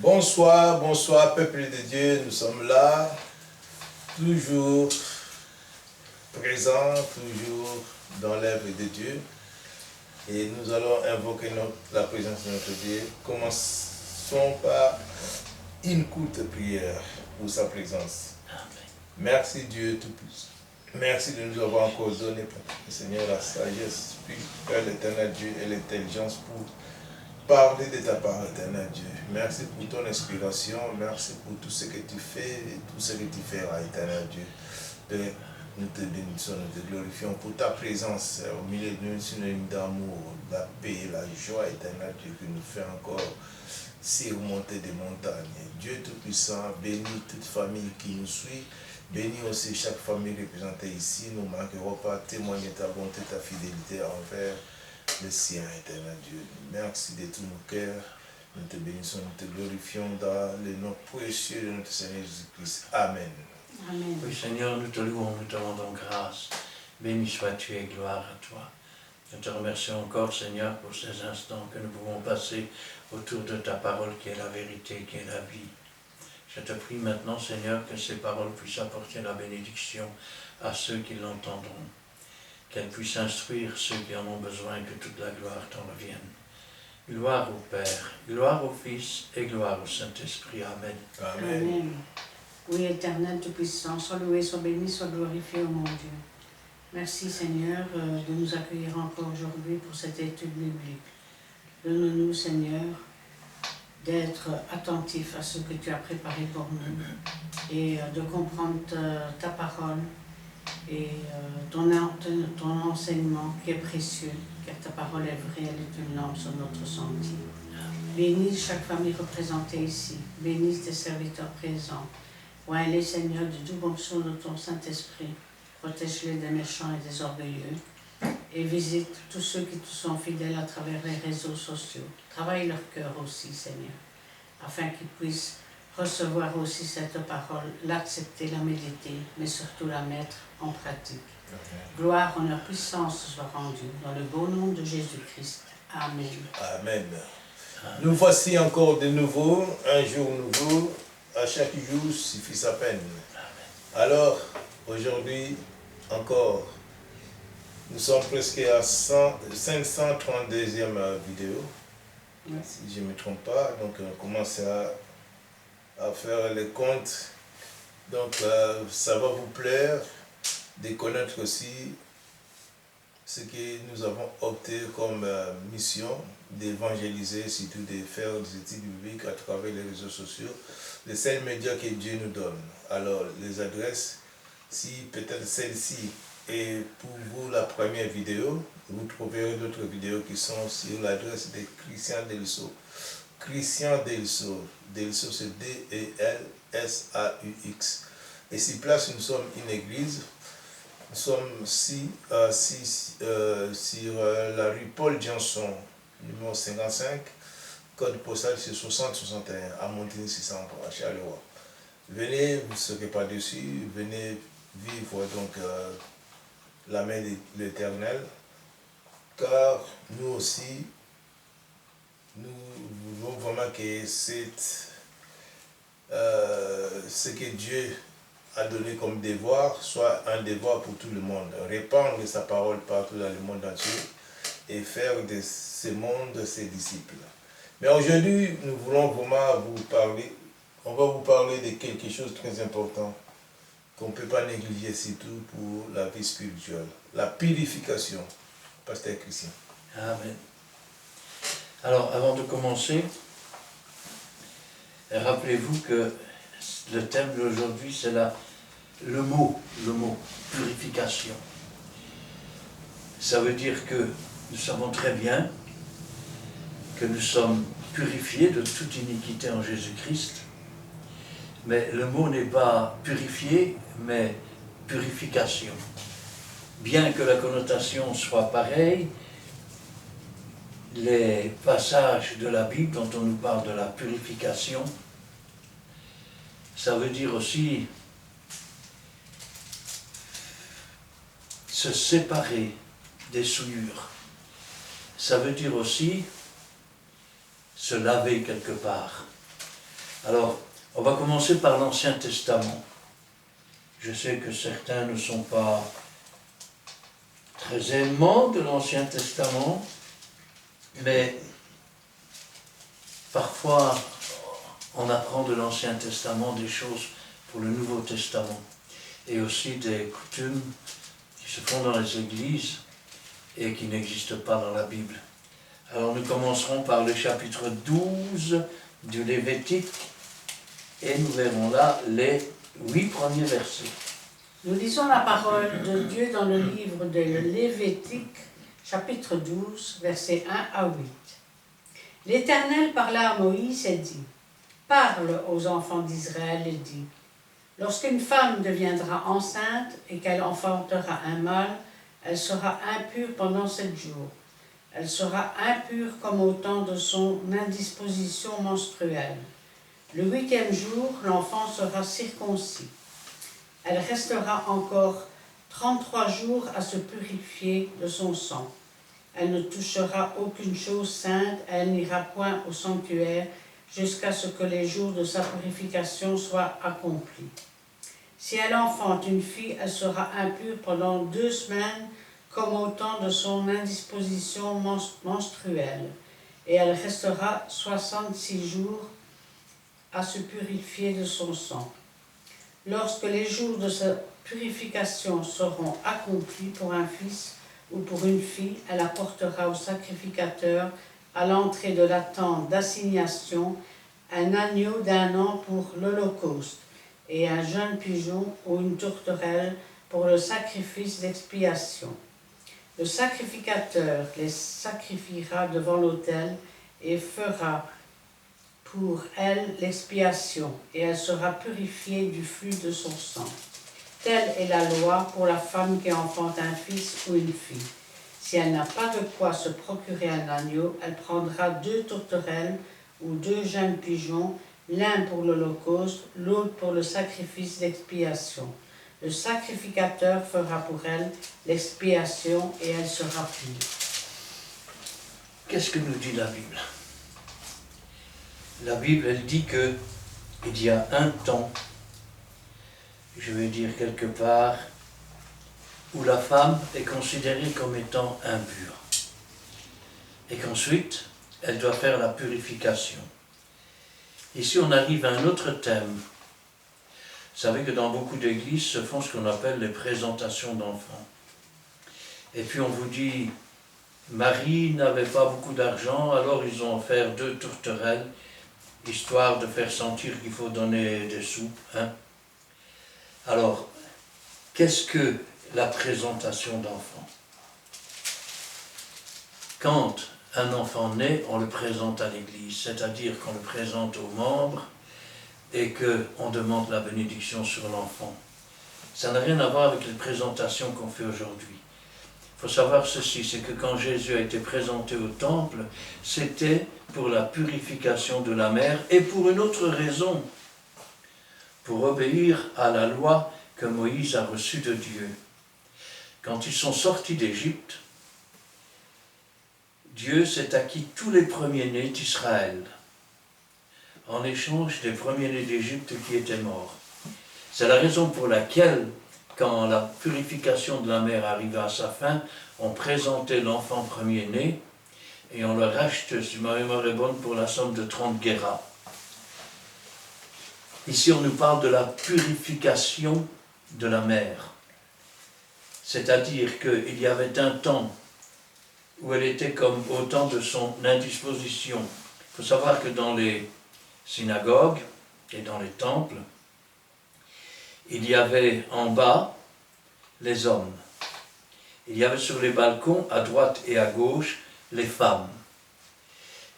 Bonsoir, bonsoir peuple de Dieu, nous sommes là, toujours présents, toujours dans l'œuvre de Dieu. Et nous allons invoquer la présence de notre Dieu. Commençons par une courte prière pour sa présence. Amen. Merci Dieu Tout-Puissant. Merci de nous avoir encore donné, Seigneur, la sagesse, puis Père l'éternel Dieu et l'intelligence pour parler de ta parole, éternel Dieu. Merci pour ton inspiration, merci pour tout ce que tu fais et tout ce que tu feras, éternel Dieu. Père, nous te bénissons, nous te glorifions pour ta présence au milieu de nous, synonyme d'amour, la paix, la joie, éternel Dieu, qui nous fait encore surmonter des montagnes. Dieu Tout-Puissant, bénis toute famille qui nous suit, bénis aussi chaque famille représentée ici. Nous ne manquerons pas témoigner ta bonté, ta fidélité envers le sien, éternel Dieu. Merci de tous nos cœurs. Nous te bénissons, nous te glorifions dans le nom précieux de notre Seigneur Jésus-Christ. Amen. Amen. Oui, Seigneur, nous te louons, nous te rendons grâce. Béni sois-tu et gloire à toi. Nous te remercions encore, Seigneur, pour ces instants que nous pouvons passer autour de ta parole qui est la vérité, qui est la vie. Je te prie maintenant, Seigneur, que ces paroles puissent apporter la bénédiction à ceux qui l'entendront. Qu'elles puissent instruire ceux qui en ont besoin, que toute la gloire t'en revienne. Gloire au Père, gloire au Fils et gloire au Saint-Esprit. Amen. Amen. Amen. Oui, Éternel Tout-Puissant, sois loué, sois béni, sois glorifié, ô mon Dieu. Merci Seigneur de nous accueillir encore aujourd'hui pour cette étude biblique. Donne-nous, Seigneur, d'être attentifs à ce que tu as préparé pour nous et de comprendre ta parole et ton enseignement qui est précieux, car ta parole est vraie, elle est une lampe sur notre sentier. Bénis chaque famille représentée ici, bénis tes serviteurs présents. Ouais, les Seigneur, du doux bonction de ton Saint-Esprit, protège-les des méchants et des orgueilleux, et visite tous ceux qui te sont fidèles à travers les réseaux sociaux. Travaille leur cœur aussi, Seigneur, afin qu'ils puissent recevoir aussi cette parole, l'accepter, la méditer, mais surtout la mettre en pratique. Gloire, honneur, puissance soit rendue dans le beau nom de Jésus-Christ. Amen. Amen. Nous voici encore de nouveau, un jour nouveau, à chaque jour suffit sa peine. Alors, aujourd'hui, encore, nous sommes presque à 532e vidéo, si je ne me trompe pas, donc on commence à faire les comptes. Donc, ça va vous plaire de connaître aussi ce que nous avons opté comme mission d'évangéliser, surtout de faire des études bibliques à travers les réseaux sociaux, les seuls médias que Dieu nous donne. Alors, les adresses, si peut-être celle-ci est pour vous la première vidéo, vous trouverez d'autres vidéos qui sont sur l'adresse de Christian Delso. Christian Delso. Delso, c'est D-E-L-S-A-U-X. Et sur place, nous sommes une église. Nous sommes sur la rue Paul Janson, numéro 55, code postal c'est 6061, à Montigny-600, à Charleroi. Venez, vous ne serez pas dessus, venez vivre donc la main de l'Éternel, car nous aussi, nous voulons vraiment que ce que Dieu a donné comme devoir, soit un devoir pour tout le monde. Répandre sa parole partout dans le monde entier et faire de ce monde ses disciples. Mais aujourd'hui, nous voulons vraiment vous parler, on va vous parler de quelque chose de très important qu'on ne peut pas négliger, surtout pour la vie spirituelle. La purification. Pasteur Christian. Amen. Alors, avant de commencer, rappelez-vous que le thème d'aujourd'hui, c'est le mot, purification. Ça veut dire que nous savons très bien que nous sommes purifiés de toute iniquité en Jésus-Christ, mais le mot n'est pas purifié, mais purification. Bien que la connotation soit pareille, les passages de la Bible dont on nous parle de la purification, ça veut dire aussi se séparer des souillures. Ça veut dire aussi se laver quelque part. Alors, on va commencer par l'Ancien Testament. Je sais que certains ne sont pas très aimants de l'Ancien Testament, mais parfois on apprend de l'Ancien Testament des choses pour le Nouveau Testament et aussi des coutumes qui se font dans les églises et qui n'existent pas dans la Bible. Alors nous commencerons par le chapitre 12 du Lévitique et nous verrons là les 8 premiers versets. Nous lisons la parole de Dieu dans le livre de Lévitique, chapitre 12, versets 1 à 8. L'Éternel parla à Moïse et dit, « Parle aux enfants d'Israël et dis, lorsqu'une femme deviendra enceinte et qu'elle enfantera un mâle, elle sera impure pendant 7 jours. Elle sera impure comme au temps de son indisposition menstruelle. Le 8e jour, l'enfant sera circoncis. Elle restera encore 33 jours à se purifier de son sang. Elle ne touchera aucune chose sainte, elle n'ira point au sanctuaire jusqu'à ce que les jours de sa purification soient accomplis. Si elle enfante une fille, elle sera impure pendant 2 semaines, comme au temps de son indisposition menstruelle, et elle restera 66 jours à se purifier de son sang. Lorsque les jours de sa purification seront accomplis pour un fils ou pour une fille, elle apportera au sacrificateur à l'entrée de la tente d'assignation un agneau d'1 an pour l'holocauste et un jeune pigeon ou une tourterelle pour le sacrifice d'expiation. Le sacrificateur les sacrifiera devant l'autel et fera pour elle l'expiation, et elle sera purifiée du flux de son sang. Telle est la loi pour la femme qui enfante un fils ou une fille. Si elle n'a pas de quoi se procurer un agneau, elle prendra 2 tourterelles ou 2 jeunes pigeons, l'un pour l'holocauste, l'autre pour le sacrifice d'expiation. Le sacrificateur fera pour elle l'expiation et elle sera pure. Qu'est-ce que nous dit la Bible ? La Bible, elle dit que il y a un temps, je vais dire quelque part, où la femme est considérée comme étant impure. Et qu'ensuite, elle doit faire la purification. Ici, on arrive à un autre thème. Vous savez que dans beaucoup d'églises se font ce qu'on appelle les présentations d'enfants. Et puis on vous dit, Marie n'avait pas beaucoup d'argent, alors ils ont offert 2 tourterelles, histoire de faire sentir qu'il faut donner des sous. Hein? Alors, qu'est-ce que la présentation d'enfant? Quand un enfant naît, on le présente à l'église, c'est-à-dire qu'on le présente aux membres et qu'on demande la bénédiction sur l'enfant. Ça n'a rien à voir avec les présentations qu'on fait aujourd'hui. Il faut savoir ceci, c'est que quand Jésus a été présenté au temple, c'était pour la purification de la mère et pour une autre raison, pour obéir à la loi que Moïse a reçue de Dieu. Quand ils sont sortis d'Égypte, Dieu s'est acquis tous les premiers-nés d'Israël, en échange des premiers-nés d'Égypte qui étaient morts. C'est la raison pour laquelle, quand la purification de la mère arriva à sa fin, on présentait l'enfant premier-né et on le rachetait, si ma mémoire est bonne, pour la somme de 30 guéras. Ici, on nous parle de la purification de la mère. C'est-à-dire qu'il y avait un temps où elle était comme au temps de son indisposition. Il faut savoir que dans les synagogues et dans les temples, il y avait en bas les hommes. Il y avait sur les balcons, à droite et à gauche, les femmes.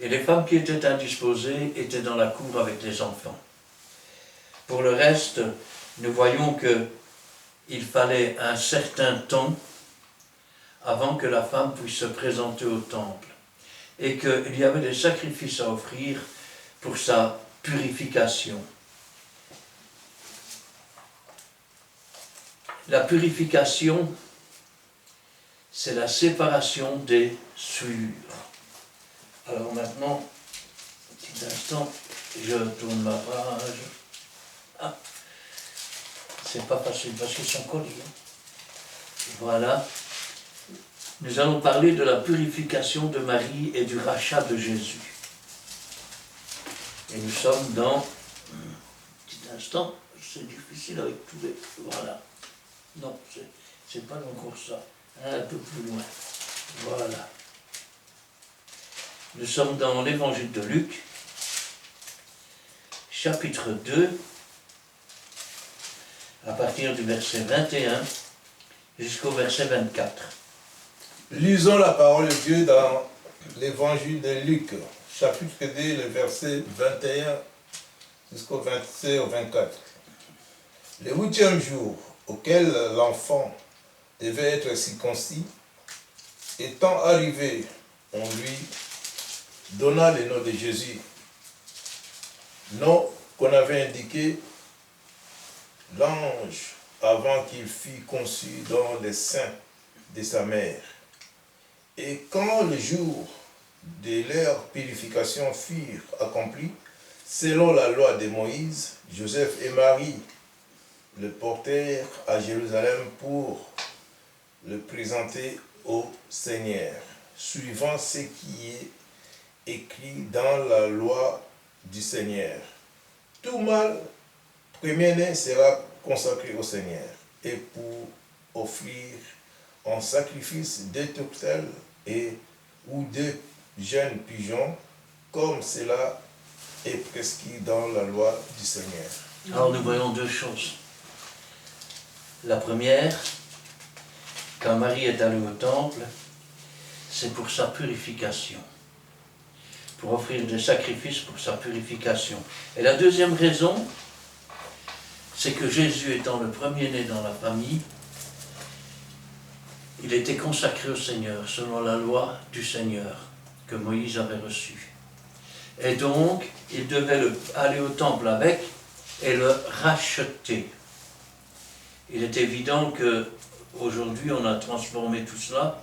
Et les femmes qui étaient indisposées étaient dans la cour avec les enfants. Pour le reste, nous voyons qu'il fallait un certain temps avant que la femme puisse se présenter au temple. Et qu'il y avait des sacrifices à offrir pour sa purification. La purification, c'est la séparation des souillures. Alors maintenant, un petit instant, Je tourne ma page. Ah, c'est pas facile parce qu'ils sont collés. Hein. Voilà. Nous allons parler de la purification de Marie et du rachat de Jésus. Et nous sommes dans... petit instant, c'est difficile avec tous les... Voilà. Non, c'est pas encore ça. Un peu plus loin. Voilà. Nous sommes dans l'évangile de Luc, chapitre 2, à partir du verset 21 jusqu'au verset 24. Lisons la parole de Dieu dans l'évangile de Luc, chapitre 2, le verset 21 jusqu'au verset 24. Le 8e jour auquel l'enfant devait être circoncis, étant arrivé, on lui donna le nom de Jésus, nom qu'on avait indiqué l'ange avant qu'il fût conçu dans le sein de sa mère. Et quand le jour de leur purification furent accomplis, selon la loi de Moïse, Joseph et Marie le portèrent à Jérusalem pour le présenter au Seigneur, suivant ce qui est écrit dans la loi du Seigneur. Tout mâle premier-né sera consacré au Seigneur, et pour offrir en sacrifice deux tourtelles ou deux jeunes pigeons, comme cela est prescrit dans la loi du Seigneur. Alors nous voyons deux choses. La première, quand Marie est allée au temple, c'est pour sa purification, pour offrir des sacrifices pour sa purification. Et la deuxième raison, c'est que Jésus étant le premier-né dans la famille, il était consacré au Seigneur, selon la loi du Seigneur que Moïse avait reçue. Et donc, il devait aller au temple avec et le racheter. Il est évident qu'aujourd'hui, on a transformé tout cela.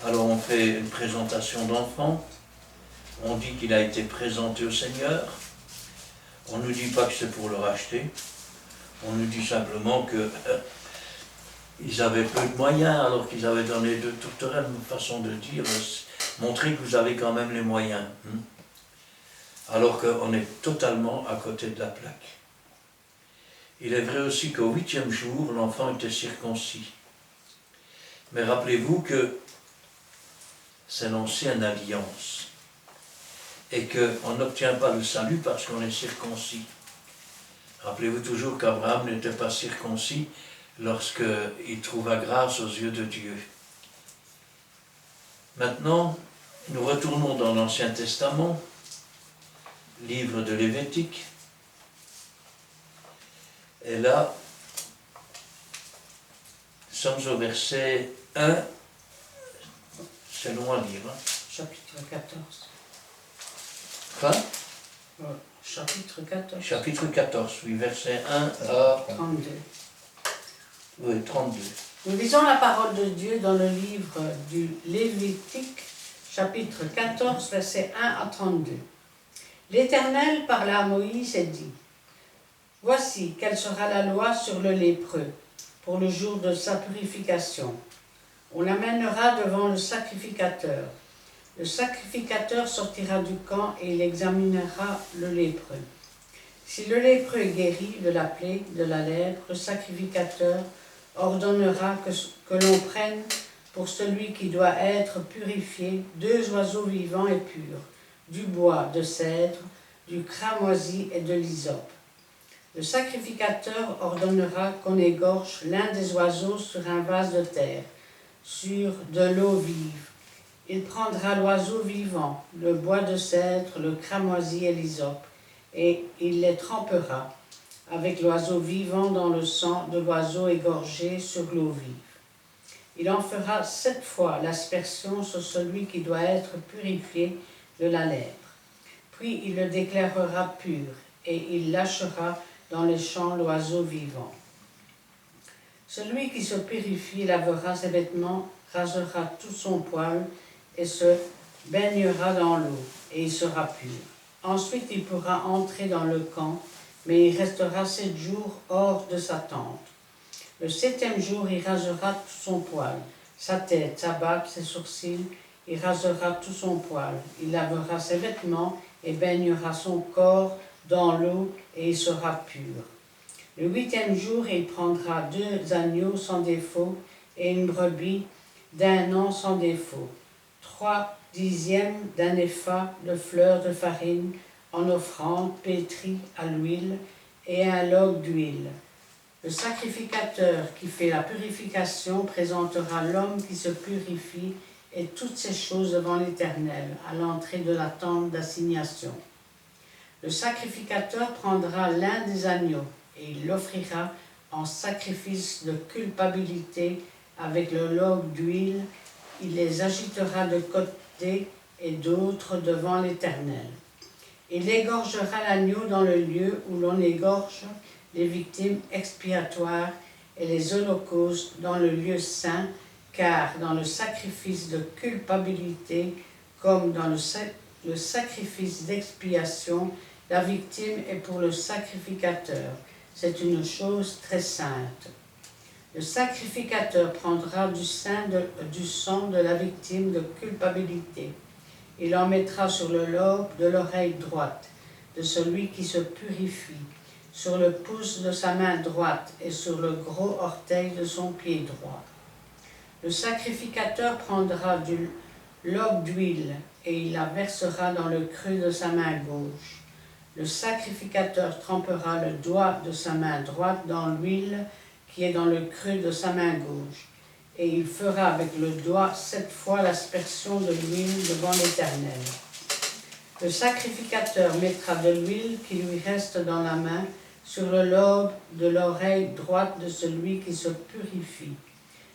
Alors on fait une présentation d'enfant, on dit qu'il a été présenté au Seigneur, on ne nous dit pas que c'est pour le racheter, on nous dit simplement que ils avaient peu de moyens alors qu'ils avaient donné deux tourterelles, une façon de dire, montrer que vous avez quand même les moyens. Alors qu'on est totalement à côté de la plaque. Il est vrai aussi qu'au 8e jour, l'enfant était circoncis. Mais rappelez-vous que c'est l'ancienne alliance et qu'on n'obtient pas le salut parce qu'on est circoncis. Rappelez-vous toujours qu'Abraham n'était pas circoncis lorsqu'il trouva grâce aux yeux de Dieu. Maintenant, nous retournons dans l'Ancien Testament, livre de Lévitique, et là, nous sommes au verset 1, c'est long à lire. Hein. Chapitre 14. Quoi? Chapitre 14. Chapitre 14, oui, verset 1 à 32. Oui, 32. Nous lisons la parole de Dieu dans le livre du Lévitique, chapitre 14, versets 1 à 32. L'Éternel parla à Moïse et dit: Voici quelle sera la loi sur le lépreux pour le jour de sa purification. On l'amènera devant le sacrificateur. Le sacrificateur sortira du camp et il examinera le lépreux. Si le lépreux est guéri de la plaie, de la lèpre, le sacrificateur ordonnera que l'on prenne pour celui qui doit être purifié 2 oiseaux vivants et purs, du bois de cèdre, du cramoisi et de l'hysope. Le sacrificateur ordonnera qu'on égorge l'un des oiseaux sur un vase de terre, sur de l'eau vive. Il prendra l'oiseau vivant, le bois de cèdre, le cramoisi et l'hysope, et il les trempera avec l'oiseau vivant dans le sang de l'oiseau égorgé sur l'eau vive. Il en fera 7 fois l'aspersion sur celui qui doit être purifié de la lèpre. Puis il le déclarera pur, et il lâchera dans les champs l'oiseau vivant. Celui qui se purifie lavera ses vêtements, rasera tout son poil, et se baignera dans l'eau, et il sera pur. Ensuite, il pourra entrer dans le camp, mais il restera 7 jours hors de sa tente. Le 7e jour, il rasera tout son poil, sa tête, sa barbe, ses sourcils, il rasera tout son poil. Il lavera ses vêtements et baignera son corps dans l'eau et il sera pur. Le 8e jour, il prendra 2 agneaux sans défaut et une brebis d'1 an sans défaut, 3 dixièmes d'un épha de fleurs de farine en offrande pétrie à l'huile et un log d'huile. Le sacrificateur qui fait la purification présentera l'homme qui se purifie et toutes ces choses devant l'Éternel à l'entrée de la tente d'assignation. Le sacrificateur prendra l'un des agneaux et il l'offrira en sacrifice de culpabilité avec le log d'huile. Il les agitera de côté et d'autre devant l'Éternel. Il égorgera l'agneau dans le lieu où l'on égorge les victimes expiatoires et les holocaustes dans le lieu saint, car dans le sacrifice de culpabilité comme dans le sacrifice d'expiation, la victime est pour le sacrificateur. C'est une chose très sainte. Le sacrificateur prendra du sang de la victime de culpabilité. Il en mettra sur le lobe de l'oreille droite de celui qui se purifie, sur le pouce de sa main droite et sur le gros orteil de son pied droit. Le sacrificateur prendra du log d'huile et il la versera dans le creux de sa main gauche. Le sacrificateur trempera le doigt de sa main droite dans l'huile qui est dans le creux de sa main gauche, et il fera avec le doigt 7 fois l'aspersion de l'huile devant l'Éternel. Le sacrificateur mettra de l'huile qui lui reste dans la main sur le lobe de l'oreille droite de celui qui se purifie,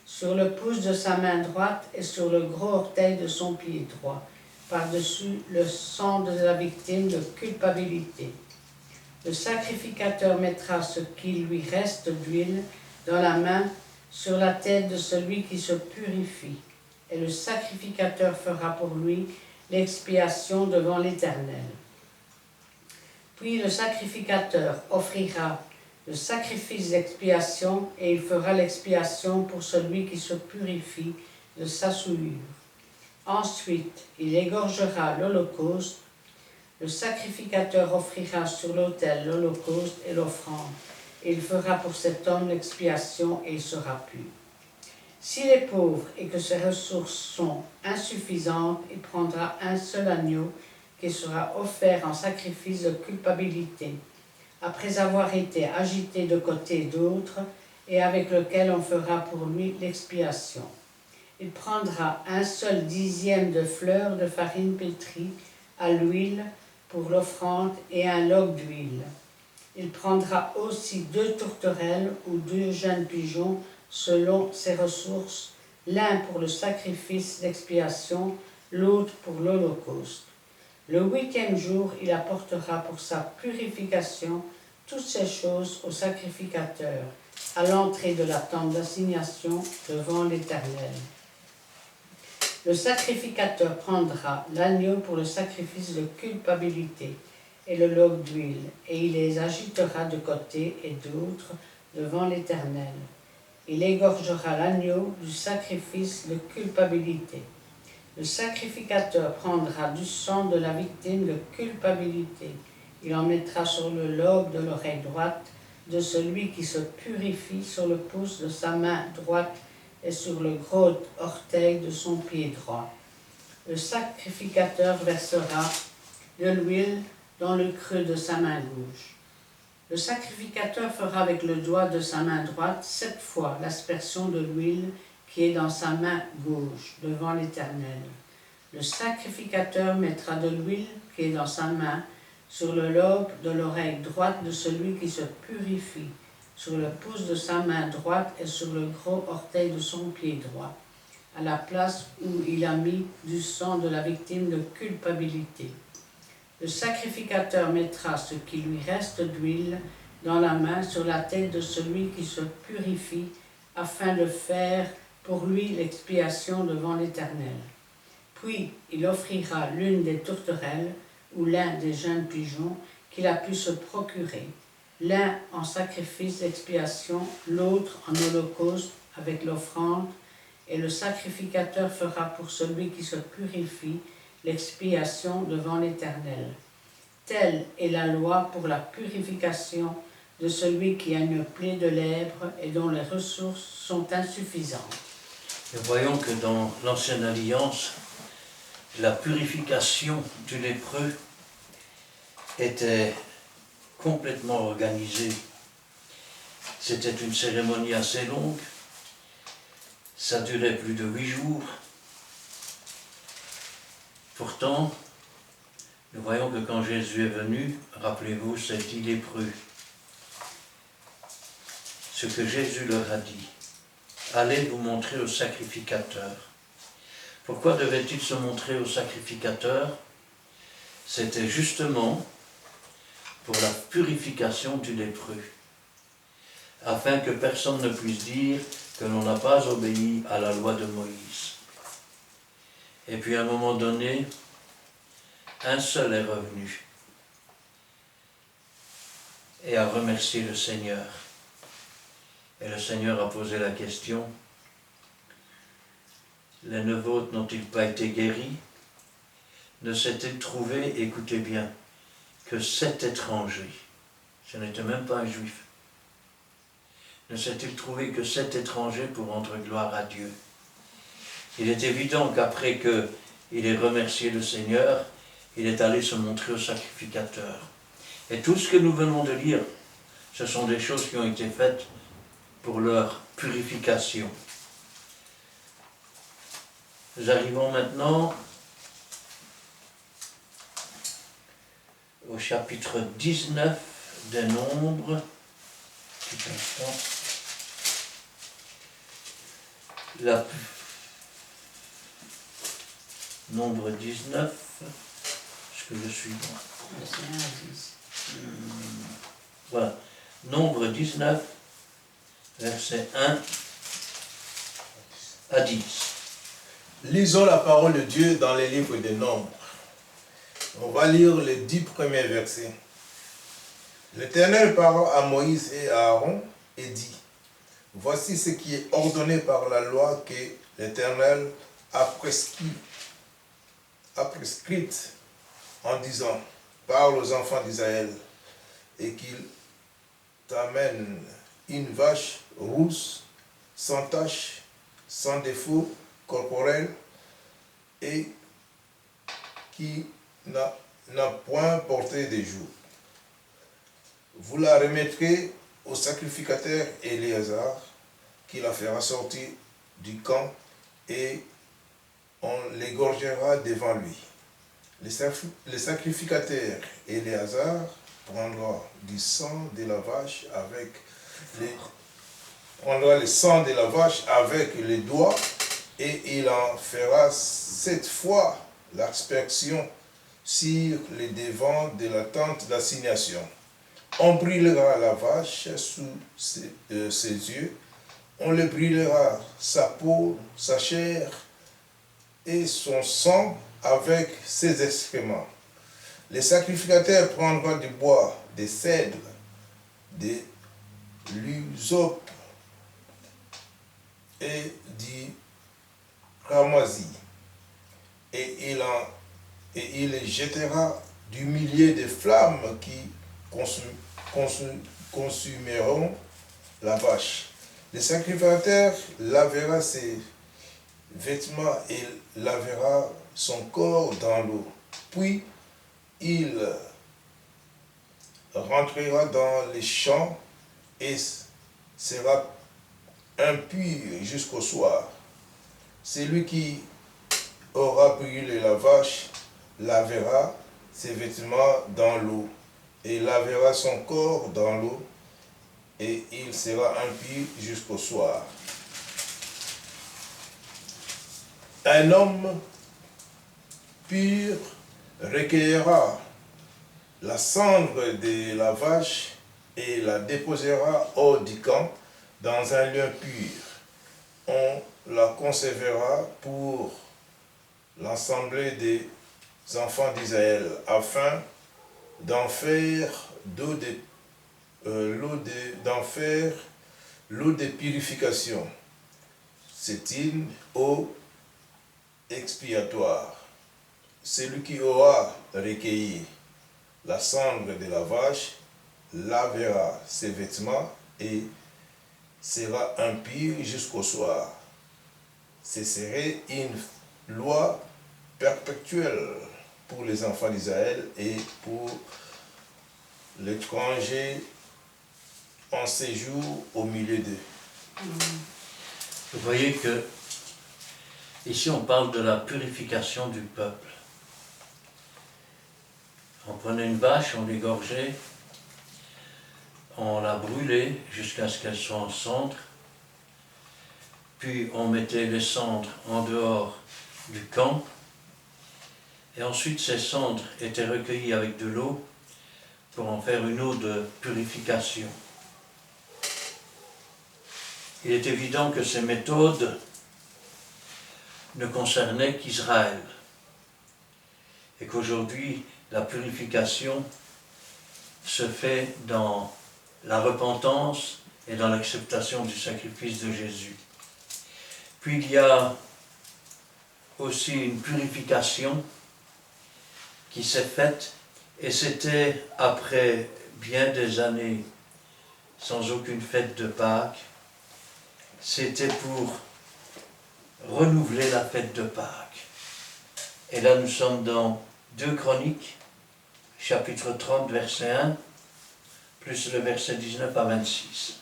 sur le pouce de sa main droite et sur le gros orteil de son pied droit, par-dessus le sang de la victime de culpabilité. Le sacrificateur mettra ce qui lui reste d'huile dans la main sur la tête de celui qui se purifie, et le sacrificateur fera pour lui l'expiation devant l'Éternel. Puis le sacrificateur offrira le sacrifice d'expiation et il fera l'expiation pour celui qui se purifie de sa souillure. Ensuite, il égorgera l'holocauste. Le sacrificateur offrira sur l'autel l'holocauste et l'offrande. Il fera pour cet homme l'expiation et il sera pur. S'il est pauvre et que ses ressources sont insuffisantes, il prendra un seul agneau qui sera offert en sacrifice de culpabilité, après avoir été agité de côté et d'autre, et avec lequel on fera pour lui l'expiation. Il prendra un seul dixième de fleurs de farine pétrie à l'huile pour l'offrande et un log d'huile. Il prendra aussi 2 tourterelles ou 2 jeunes pigeons selon ses ressources, l'un pour le sacrifice d'expiation, l'autre pour l'holocauste. Le 8e jour, il apportera pour sa purification toutes ces choses au sacrificateur, à l'entrée de la tente d'assignation devant l'Éternel. Le sacrificateur prendra l'agneau pour le sacrifice de culpabilité et le log d'huile, et il les agitera de côté et d'autre devant l'Éternel. Il égorgera l'agneau du sacrifice de culpabilité. Le sacrificateur prendra du sang de la victime de culpabilité. Il en mettra sur le lobe de l'oreille droite de celui qui se purifie, sur le pouce de sa main droite et sur le gros orteil de son pied droit. Le sacrificateur versera de l'huile dans le creux de sa main gauche. Le sacrificateur fera avec le doigt de sa main droite 7 fois l'aspersion de l'huile qui est dans sa main gauche devant l'Éternel. Le sacrificateur mettra de l'huile qui est dans sa main sur le lobe de l'oreille droite de celui qui se purifie, sur le pouce de sa main droite et sur le gros orteil de son pied droit, à la place où il a mis du sang de la victime de culpabilité. Le sacrificateur mettra ce qui lui reste d'huile dans la main sur la tête de celui qui se purifie, afin de faire pour lui l'expiation devant l'Éternel. Puis il offrira l'une des tourterelles ou l'un des jeunes pigeons qu'il a pu se procurer, l'un en sacrifice d'expiation, l'autre en holocauste avec l'offrande, et le sacrificateur fera pour celui qui se purifie l'expiation devant l'Éternel. Telle est la loi pour la purification de celui qui a une plaie de lèpre et dont les ressources sont insuffisantes. Nous voyons que dans l'Ancienne Alliance, la purification du lépreux était complètement organisée. C'était une cérémonie assez longue, ça durait plus de 8 jours. Pourtant, nous voyons que quand Jésus est venu, rappelez-vous, c'est dit lépreux. Ce que Jésus leur a dit, allez vous montrer au sacrificateur. Pourquoi devait-il se montrer au sacrificateur? C'était justement pour la purification du lépreux, afin que personne ne puisse dire que l'on n'a pas obéi à la loi de Moïse. Et puis à un moment donné, un seul est revenu et a remercié le Seigneur. Et le Seigneur a posé la question, les 9 autres n'ont-ils pas été guéris? Ne s'est-il trouvé, écoutez bien, que 7 étrangers, ce n'était même pas un juif, ne s'est-il trouvé que 7 étrangers pour rendre gloire à Dieu? Il est évident qu'après qu'il ait remercié le Seigneur, il est allé se montrer au sacrificateur. Et tout ce que nous venons de lire, ce sont des choses qui ont été faites pour leur purification. Nous arrivons maintenant au chapitre 19 des Nombres. Petit instant. Nombre 19, est-ce que je suis bon? Voilà, Nombre 19, versets 1 à 10. Lisons la parole de Dieu dans les livres des Nombres. On va lire les 10 premiers versets. L'Éternel parla à Moïse et à Aaron et dit, voici ce qui est ordonné par la loi que l'Éternel a prescrite en disant, parle aux enfants d'Israël et qu'ils t'amènent une vache rousse, sans tache, sans défaut corporel et qui n'a point porté de joug. Vous la remettrez au sacrificateur Éléazar, qui la fera sortir du camp et on l'égorgera devant lui. Le sacrificateur Éléazar prendra du sang de la vache avec les doigts et il en fera 7 fois l'aspersion sur les devants de la tente d'assignation. On brûlera la vache sous ses yeux, on le brûlera sa peau, sa chair et son sang avec ses excréments. Le sacrificateur prendra du bois, des cèdres, de l'hysope et du ramoisi, et il jettera du milieu de flammes qui consumeront la vache. Le sacrificateur lavera ses vêtements et lavera son corps dans l'eau. Puis il rentrera dans les champs et sera impur jusqu'au soir. Celui qui aura brûlé la vache lavera ses vêtements dans l'eau et lavera son corps dans l'eau et il sera impur jusqu'au soir. Un homme pur recueillera la cendre de la vache et la déposera hors du camp dans un lieu pur. On la conservera pour l'assemblée des enfants d'Israël afin d'en faire l'eau de purification. C'est une eau expiatoire. Celui qui aura recueilli la cendre de la vache lavera ses vêtements et sera impur jusqu'au soir. Ce serait une loi perpétuelle pour les enfants d'Israël et pour l'étranger en séjour au milieu d'eux. Vous voyez que ici on parle de la purification du peuple. On prenait une vache, on l'égorgeait, on la brûlait jusqu'à ce qu'elle soit en cendres, puis on mettait les cendres en dehors du camp, et ensuite ces cendres étaient recueillies avec de l'eau pour en faire une eau de purification. Il est évident que ces méthodes ne concernaient qu'Israël et qu'aujourd'hui la purification se fait dans la repentance et dans l'acceptation du sacrifice de Jésus. Puis il y a aussi une purification qui s'est faite, et c'était après bien des années sans aucune fête de Pâques. C'était pour renouveler la fête de Pâques. Et là nous sommes dans 2 Chroniques, chapitre 30, verset 1, plus le verset 19 à 26.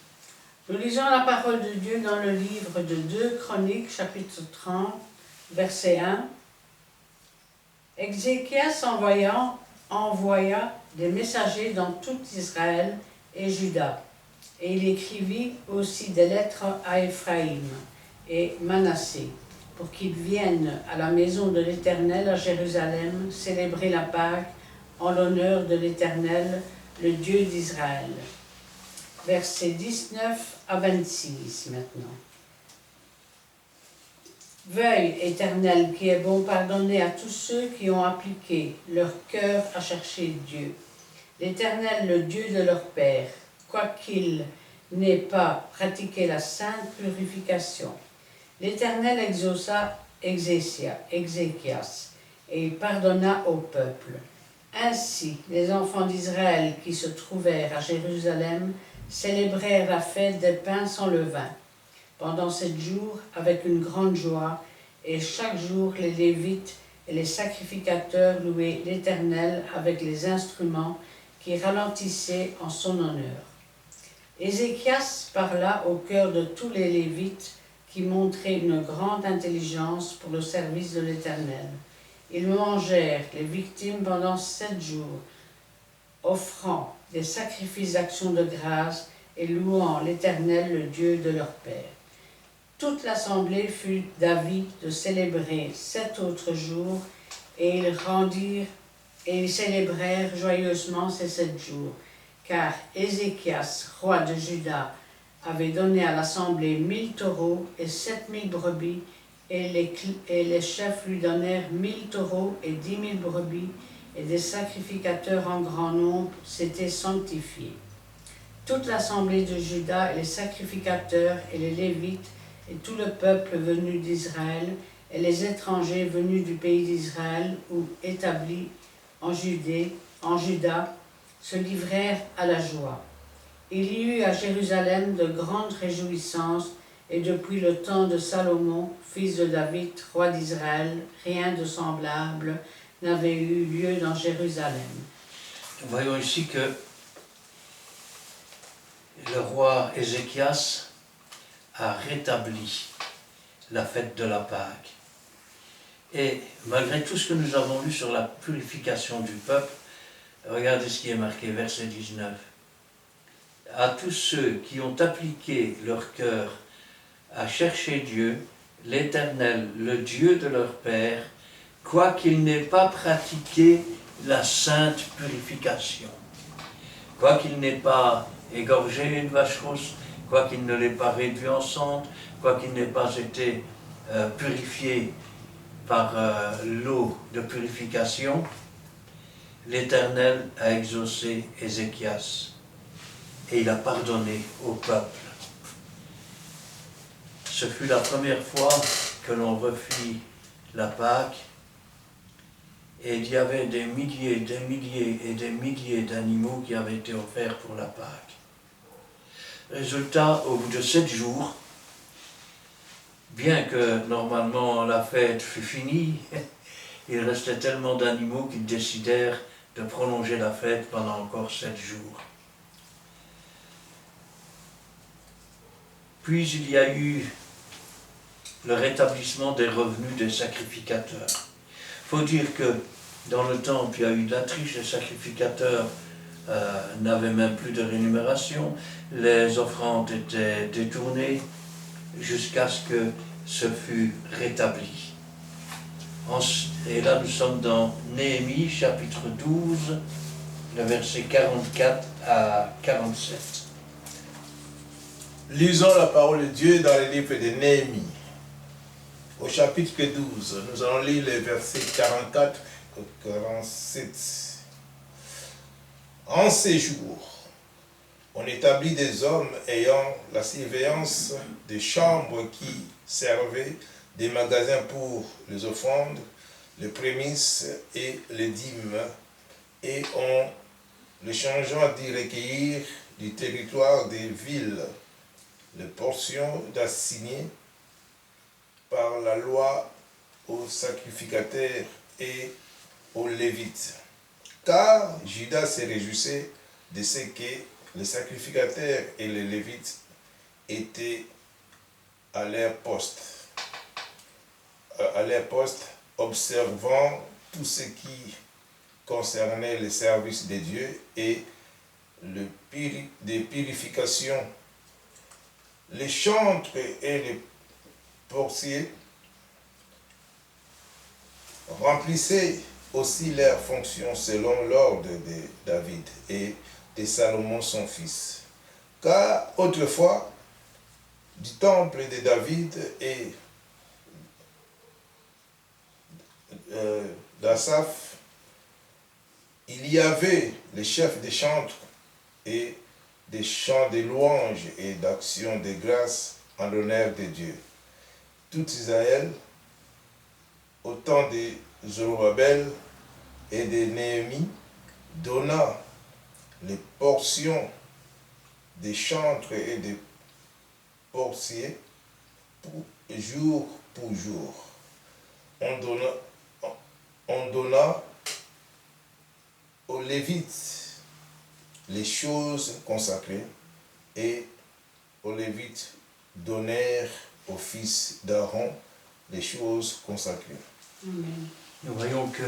Nous lisons la parole de Dieu dans le livre de 2 Chroniques, chapitre 30, verset 1. Ézéchias envoya des messagers dans tout Israël et Juda, et il écrivit aussi des lettres à Éphraïm et Manassé, pour qu'ils viennent à la maison de l'Éternel à Jérusalem célébrer la Pâque en l'honneur de l'Éternel, le Dieu d'Israël. Versets 19 à 26 maintenant. Veuille, Éternel, qui est bon, pardonner à tous ceux qui ont appliqué leur cœur à chercher Dieu, l'Éternel, le Dieu de leur père, quoiqu'ils n'aient pas pratiqué la sainte purification. L'Éternel exauça Ézéchias, et il pardonna au peuple. Ainsi, les enfants d'Israël qui se trouvèrent à Jérusalem célébrèrent la fête des pains sans levain pendant 7 jours avec une grande joie, et chaque jour les Lévites et les sacrificateurs louaient l'Éternel avec les instruments qui ralentissaient en son honneur. Ézéchias parla au cœur de tous les Lévites qui montraient une grande intelligence pour le service de l'Éternel. Ils mangèrent les victimes pendant 7 jours, offrant des sacrifices d'action de grâce et louant l'Éternel, le Dieu de leur père. Toute l'assemblée fut d'avis de célébrer 7 autres jours, et ils célébrèrent joyeusement ces 7 jours, car Ézéchias, roi de Juda, avait donné à l'assemblée 1000 taureaux et 7000 brebis, et les chefs lui donnèrent 1000 taureaux et 10 000 brebis, et des sacrificateurs en grand nombre s'étaient sanctifiés. Toute l'assemblée de Juda et les sacrificateurs et les Lévites et tout le peuple venu d'Israël et les étrangers venus du pays d'Israël ou établis en Juda se livrèrent à la joie. Il y eut à Jérusalem de grandes réjouissances, et depuis le temps de Salomon, fils de David, roi d'Israël, rien de semblable n'avait eu lieu dans Jérusalem. Nous voyons ici que le roi Ézéchias a rétabli la fête de la Pâque. Et malgré tout ce que nous avons lu sur la purification du peuple, regardez ce qui est marqué, verset 19. À tous ceux qui ont appliqué leur cœur à chercher Dieu, l'Éternel, le Dieu de leur père, quoiqu'ils n'aient pas pratiqué la sainte purification, quoiqu'ils n'aient pas égorgé une vache rousse, quoiqu'ils ne l'aient pas réduit en cendre, quoiqu'ils n'aient pas été purifiés par l'eau de purification, l'Éternel a exaucé Ézéchias et il a pardonné au peuple. Ce fut la première fois que l'on refit la Pâque et il y avait des milliers et des milliers d'animaux qui avaient été offerts pour la Pâque. Résultat, au bout de 7 jours, bien que normalement la fête fût finie, il restait tellement d'animaux qu'ils décidèrent de prolonger la fête pendant encore 7 jours. Puis il y a eu le rétablissement des revenus des sacrificateurs. Il faut dire que dans le temple, il y a eu de la triche, les sacrificateurs n'avaient même plus de rémunération, les offrandes étaient détournées jusqu'à ce que ce fût rétabli. Et là, nous sommes dans Néhémie, chapitre 12, le verset 44 à 47. Lisons la parole de Dieu dans le livre de Néhémie. Au chapitre 12, nous allons lire les versets 44 et 47. En ces jours, on établit des hommes ayant la surveillance des chambres qui servaient des magasins pour les offrandes, les prémices et les dîmes, et on les changeant d'y recueillir du territoire des villes les portions d'assignées par la loi aux sacrificateurs et aux Lévites. Car Judas se réjouissait de ce que les sacrificateurs et les Lévites étaient à leur poste, observant tout ce qui concernait le service de Dieu et des purifications. Les chantres et les portiers remplissaient aussi leurs fonctions selon l'ordre de David et de Salomon son fils. Car autrefois, du temple de David et d'Asaph, il y avait les chefs des chantres et des chants de louanges et d'actions de grâce en l'honneur de Dieu. Tout Israël, au temps de Zorobabel et de Néhémie, donna les portions des chantres et des portiers jour pour jour. On donna aux Lévites les choses consacrées et aux Lévites donnèrent aux fils d'Aaron les choses consacrées. Amen. Nous voyons que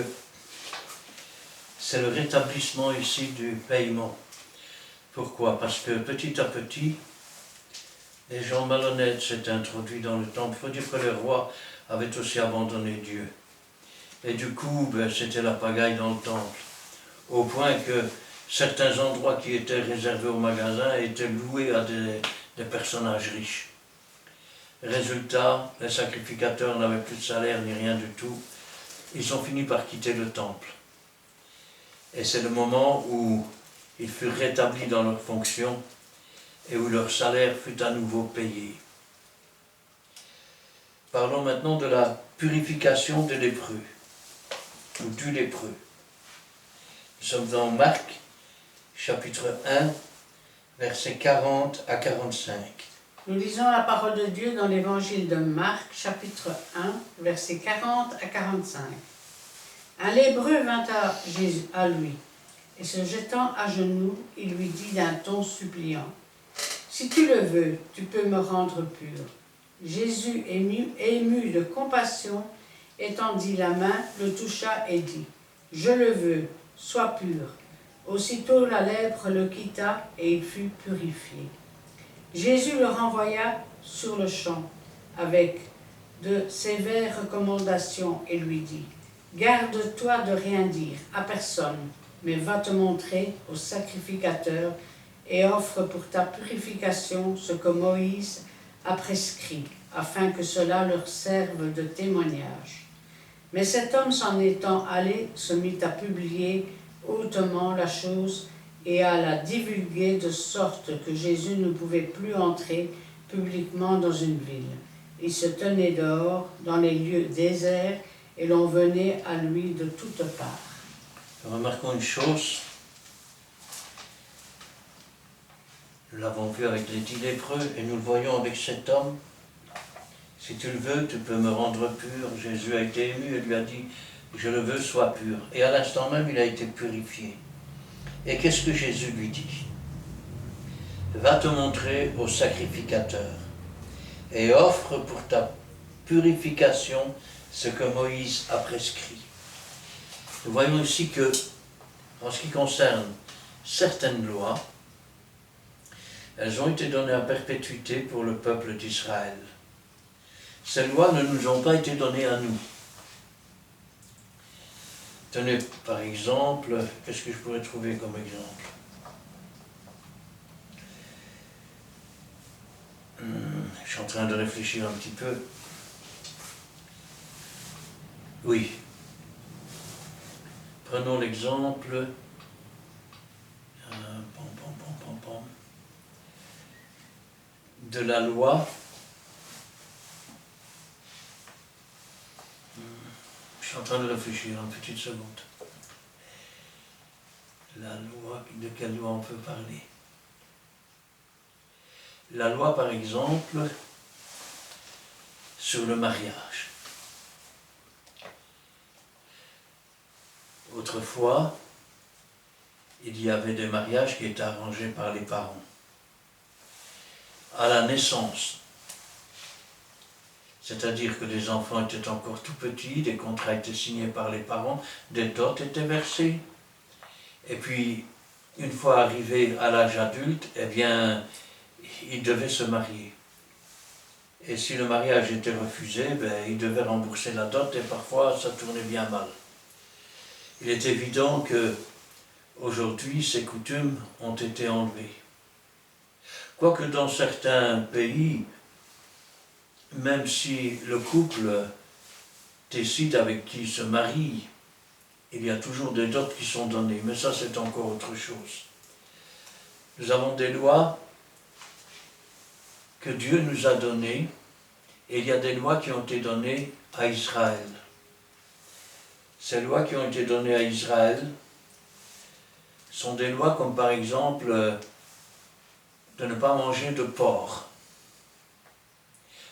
c'est le rétablissement ici du paiement. Pourquoi? Parce que petit à petit, les gens malhonnêtes s'étaient introduits dans le temple. Il faut dire que le roi avait aussi abandonné Dieu. Et du coup, c'était la pagaille dans le temple. Au point que certains endroits qui étaient réservés aux magasins étaient loués à des personnages riches. Résultat, les sacrificateurs n'avaient plus de salaire ni rien du tout. Ils ont fini par quitter le temple. Et c'est le moment où ils furent rétablis dans leurs fonctions et où leur salaire fut à nouveau payé. Parlons maintenant de la purification des lépreux, ou du lépreux. Nous sommes dans Marc, chapitre 1, versets 40 à 45. Nous lisons la parole de Dieu dans l'évangile de Marc, chapitre 1, versets 40 à 45. Un lépreux vint à lui, et se jetant à genoux, il lui dit d'un ton suppliant, « Si tu le veux, tu peux me rendre pur. » Jésus, ému de compassion, étendit la main, le toucha et dit, « Je le veux, sois pur. » Aussitôt la lèpre le quitta et il fut purifié. Jésus le renvoya sur le champ avec de sévères recommandations et lui dit, « Garde-toi de rien dire à personne, mais va te montrer au sacrificateur et offre pour ta purification ce que Moïse a prescrit, afin que cela leur serve de témoignage. » Mais cet homme s'en étant allé se mit à publier hautement la chose et à la divulguer de sorte que Jésus ne pouvait plus entrer publiquement dans une ville. Il se tenait dehors dans les lieux déserts et l'on venait à lui de toutes parts. Remarquons une chose. Nous l'avons vu avec les 10 lépreux et nous le voyons avec cet homme. Si tu le veux, tu peux me rendre pur. Jésus a été ému et lui a dit, je le veux, sois pur. Et à l'instant même, il a été purifié. Et qu'est-ce que Jésus lui dit? Va te montrer au sacrificateur et offre pour ta purification ce que Moïse a prescrit. Nous voyons ici que, en ce qui concerne certaines lois, elles ont été données à perpétuité pour le peuple d'Israël. Ces lois ne nous ont pas été données à nous. Tenez, par exemple, qu'est-ce que je pourrais trouver comme exemple? Je suis en train de réfléchir un petit peu. Oui. Prenons l'exemple de la loi. Je suis en train de réfléchir une petite seconde. La loi, de quelle loi on peut parler? La loi, par exemple, sur le mariage. Autrefois, il y avait des mariages qui étaient arrangés par les parents. À la naissance, c'est-à-dire que les enfants étaient encore tout petits, des contrats étaient signés par les parents, des dots étaient versés. Et puis, une fois arrivés à l'âge adulte, eh bien, ils devaient se marier. Et si le mariage était refusé, ils devaient rembourser la dot et parfois ça tournait bien mal. Il est évident que aujourd'hui, ces coutumes ont été enlevées. Quoique dans certains pays, même si le couple décide avec qui il se marie, il y a toujours des dots qui sont données, mais ça c'est encore autre chose. Nous avons des lois que Dieu nous a données, et il y a des lois qui ont été données à Israël. Ces lois qui ont été données à Israël sont des lois comme par exemple de ne pas manger de porc.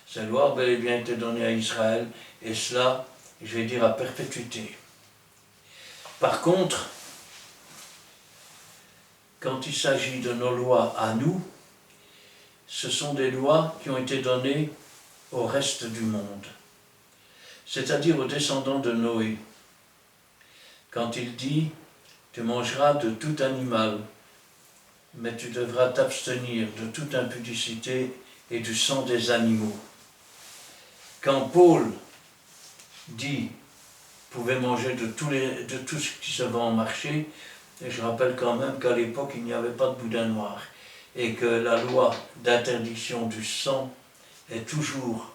Ces lois ont bel et bien été données à Israël, et cela, je vais dire, à perpétuité. Par contre, quand il s'agit de nos lois à nous, ce sont des lois qui ont été données au reste du monde, c'est-à-dire aux descendants de Noé. Quand il dit « Tu mangeras de tout animal, mais tu devras t'abstenir de toute impudicité et du sang des animaux. » Quand Paul dit « Vous pouvez manger de tout ce qui se vend au marché », et je rappelle quand même qu'à l'époque, il n'y avait pas de boudin noir, et que la loi d'interdiction du sang est toujours,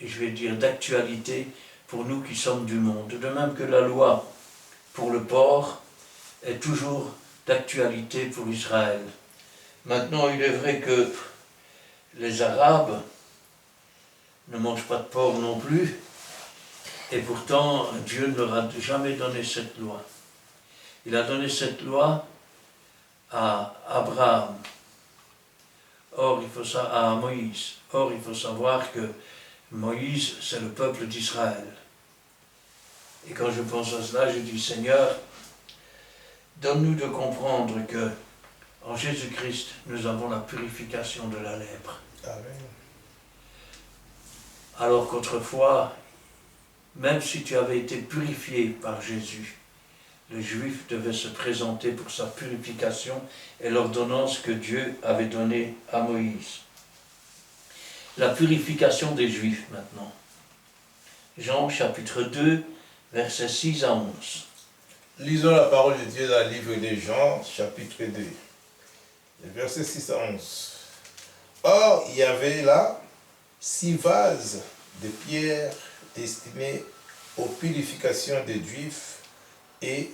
je vais dire, d'actualité pour nous qui sommes du monde. De même que la loi pour le porc est toujours d'actualité pour Israël. Maintenant, il est vrai que les Arabes ne mangent pas de porc non plus, et pourtant Dieu ne leur a jamais donné cette loi. Il a donné cette loi à Abraham, à Moïse. Or, il faut savoir que Moïse, c'est le peuple d'Israël. Et quand je pense à cela, je dis, Seigneur, donne-nous de comprendre que en Jésus-Christ, nous avons la purification de la lèpre. Amen. Alors qu'autrefois, même si tu avais été purifié par Jésus, le Juif devait se présenter pour sa purification et l'ordonnance que Dieu avait donnée à Moïse. La purification des Juifs maintenant. Jean chapitre 2, versets 6 à 11. Lisons la parole de Dieu dans le livre de Jean, chapitre 2, versets 6 à 11. Or, il y avait là 6 vases de pierre destinés aux purifications des Juifs et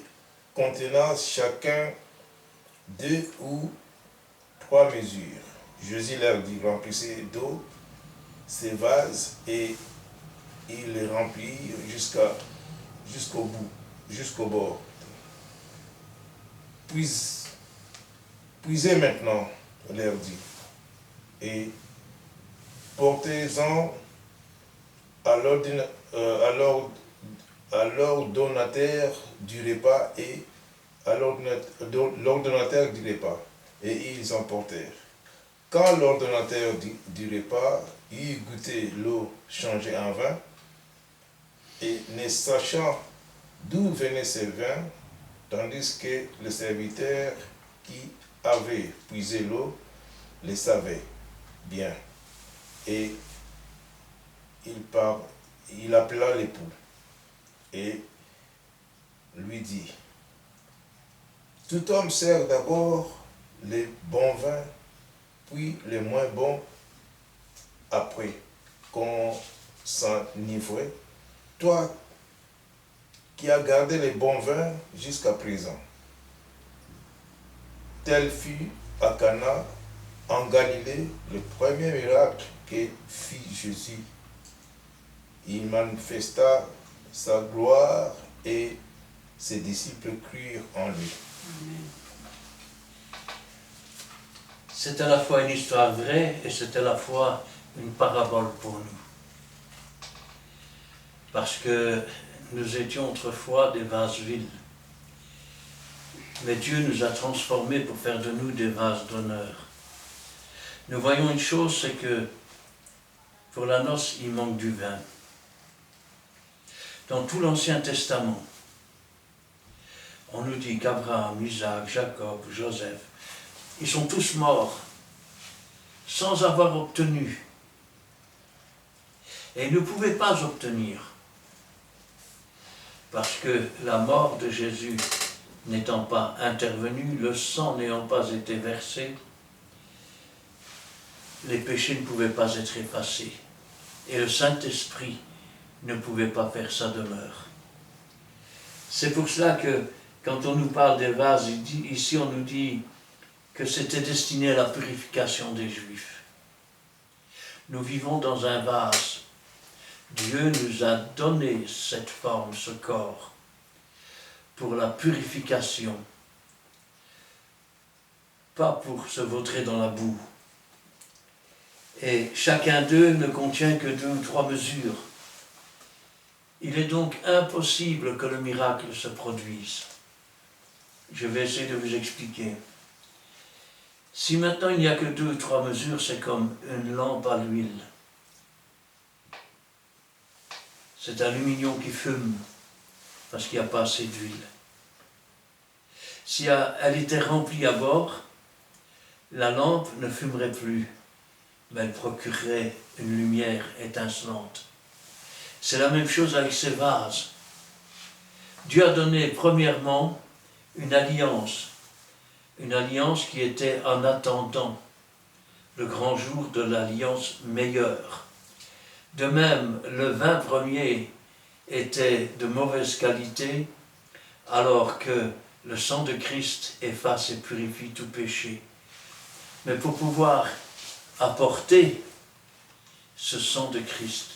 contenant chacun 2 ou 3 mesures. Jésus leur dit, remplissez d'eau ces vases, et ils les remplirent jusqu'au bout, jusqu'au bord. Puisez maintenant, leur dit, et portez-en à l'ordonnateur du repas et à l'ordonnateur du repas. Et ils emportèrent. Quand l'ordonnateur du repas eut goûté l'eau changée en vin, et ne sachant d'où venait ce vin, tandis que le serviteur qui avait puisé l'eau le savait bien, et il appela l'époux et lui dit, tout homme sert d'abord les bons vins, puis les moins bons après qu'on s'enivre. Toi qui as gardé les bons vins jusqu'à présent. Tel fut à Cana, en Galilée, le premier miracle que fit Jésus. Il manifesta sa gloire et ses disciples crurent en lui. Amen. C'est à la fois une histoire vraie et c'est à la fois une parabole pour nous. Parce que nous étions autrefois des vases vides. Mais Dieu nous a transformés pour faire de nous des vases d'honneur. Nous voyons une chose, c'est que pour la noce, il manque du vin. Dans tout l'Ancien Testament, on nous dit qu'Abraham, Isaac, Jacob, Joseph, ils sont tous morts sans avoir obtenu. Et ils ne pouvaient pas obtenir. Parce que la mort de Jésus n'étant pas intervenue, le sang n'ayant pas été versé, les péchés ne pouvaient pas être effacés. Et le Saint-Esprit ne pouvait pas faire sa demeure. C'est pour cela que, quand on nous parle des vases, ici on nous dit que c'était destiné à la purification des Juifs. Nous vivons dans un vase. Dieu nous a donné cette forme, ce corps, pour la purification, pas pour se vautrer dans la boue. Et chacun d'eux ne contient que 2 ou 3 mesures. Il est donc impossible que le miracle se produise. Je vais essayer de vous expliquer. Si maintenant il n'y a que 2 ou 3 mesures, c'est comme une lampe à l'huile. C'est un aluminium qui fume, parce qu'il n'y a pas assez d'huile. Si elle était remplie à bord, la lampe ne fumerait plus, mais elle procurerait une lumière étincelante. C'est la même chose avec ces vases. Dieu a donné premièrement une alliance qui était en attendant le grand jour de l'alliance meilleure. De même, le vin premier était de mauvaise qualité, alors que le sang de Christ efface et purifie tout péché. Mais pour pouvoir apporter ce sang de Christ,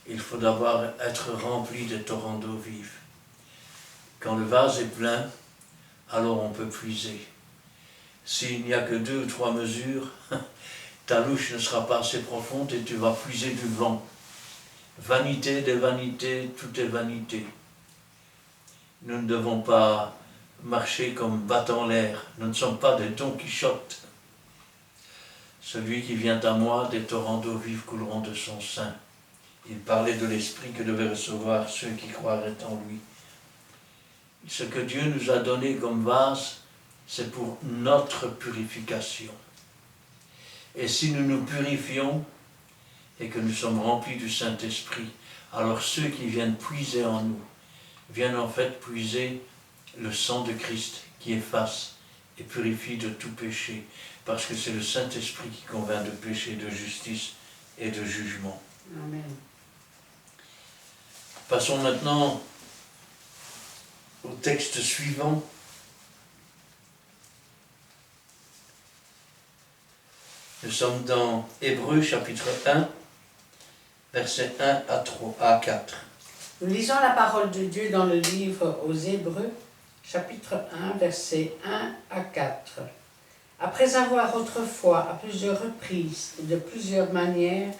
il faut d'abord être rempli de torrents d'eau vive. Quand le vase est plein, alors on peut puiser. S'il n'y a que 2 ou 3 mesures, ta louche ne sera pas assez profonde et tu vas puiser du vent. Vanité des vanités, tout est vanité. Nous ne devons pas marcher comme battant l'air. Nous ne sommes pas des Don Quichotte. Celui qui vient à moi, des torrents d'eau vive couleront de son sein. Il parlait de l'esprit que devaient recevoir ceux qui croiraient en lui. Ce que Dieu nous a donné comme vase, c'est pour notre purification. Et si nous nous purifions et que nous sommes remplis du Saint-Esprit, alors ceux qui viennent puiser en nous, viennent en fait puiser le sang de Christ qui efface et purifie de tout péché, parce que c'est le Saint-Esprit qui convainc de péché, de justice et de jugement. Amen. Passons maintenant au texte suivant. Nous sommes dans Hébreux chapitre 1, versets 1 à 4. Nous lisons la parole de Dieu dans le livre aux Hébreux, chapitre 1, versets 1 à 4. Après avoir autrefois, à plusieurs reprises et de plusieurs manières,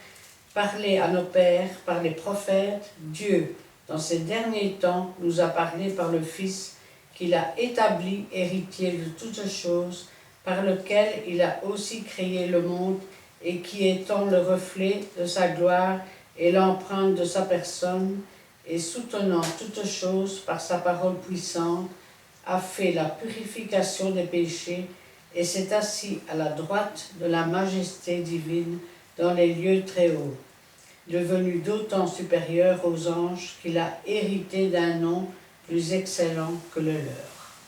parlé à nos pères par les prophètes, Dieu, dans ces derniers temps, nous a parlé par le Fils qu'il a établi héritier de toutes choses, par lequel il a aussi créé le monde et qui étant le reflet de sa gloire et l'empreinte de sa personne, et soutenant toutes choses par sa parole puissante, a fait la purification des péchés et s'est assis à la droite de la majesté divine dans les lieux très hauts, devenu d'autant supérieur aux anges qu'il a hérité d'un nom plus excellent que le leur.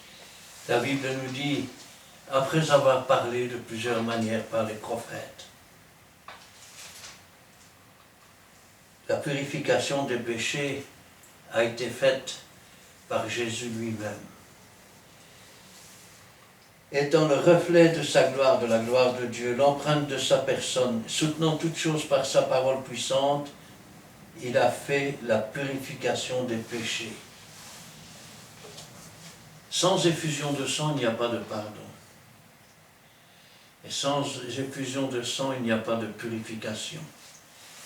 La Bible nous dit, après avoir parlé de plusieurs manières par les prophètes, la purification des péchés a été faite par Jésus lui-même. Étant le reflet de sa gloire, de la gloire de Dieu, l'empreinte de sa personne, soutenant toutes choses par sa parole puissante, il a fait la purification des péchés. Sans effusion de sang, il n'y a pas de pardon. Et sans effusion de sang, il n'y a pas de purification.